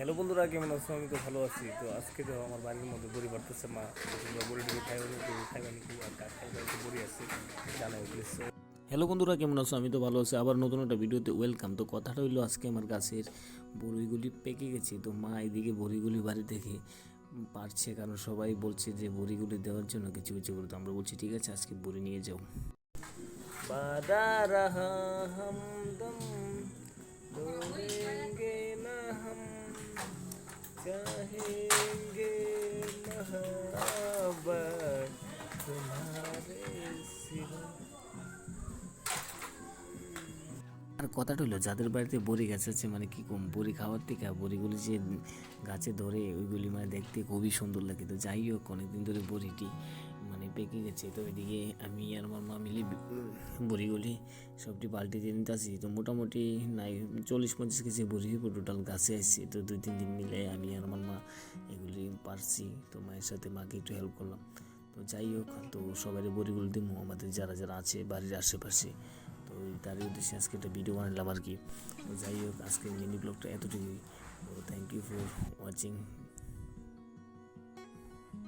Hello বন্ধুরা, কেমন আছো? আমি তো ভালো আছি। তো আজকে তো আমার বাড়ির মধ্যে বড়ি পারতেছে মা। তোমরা বড়ি টড়ি খাইবা নাকি আর কার খাইবা একটু বড়ি আছে জানাই প্লিজ। হ্যালো বন্ধুরা, কেমন আছো? আমি তো ভালো আছি। আবার নতুন একটা ভিডিওতে ওয়েলকাম। তো কথাটা হইলো, আজকে আমার গাছের বড়িগুলি পেকে গেছে। তো মা এদিকে বড়িগুলি বাড়ি থেকে পারছে, কারণ সবাই বলছে যে বড়িগুলি দেওয়ার জন্য কিছু কিছু করে। তো আমরা বলছি ঠিক আছে, আজকে বড়ি নিয়ে যাও। বাদা রাহা হামদম ডোলেঙ্গে না হাম चाहेंगे मोहब्बत तुम्हारे सिवा। আর কথাটা হলো, যাদের বাড়িতে বড়ি গাছ আছে, মানে কি কম বড়ি খাওয়ার থেকে বড়িগুলি যে গাছে ধরে ওইগুলি মানে দেখতে খুবই সুন্দর লাগে। তো যাই হোক, অনেকদিন ধরে বড়িটি মানে পেকে গেছে। তো এদিকে আমি আর আমার মা মিলে বড়িগুলি সবটি বালতি দিয়ে নিতেছি। তো মোটামুটি নাই 40-50 কেজি বড়ি টোটাল গাছে আসছে। তো 2-3 দিন মিলে আমি আর আমার মা এগুলি পারছি। তো মায়ের সাথে মাকে একটু হেল্প করলাম। তো যাই হোক, তো সবাই বড়িগুলো দিব আমাদের যারা যারা আছে বাড়ির আশেপাশে। তো তারই উদ্দেশ্যে আজকে একটা ভিডিও বানালাম আর কি। তো যাই হোক, আজকে মিনি ব্লগটা এতটুকুই। তো থ্যাংক ইউ ফর ওয়াচিং।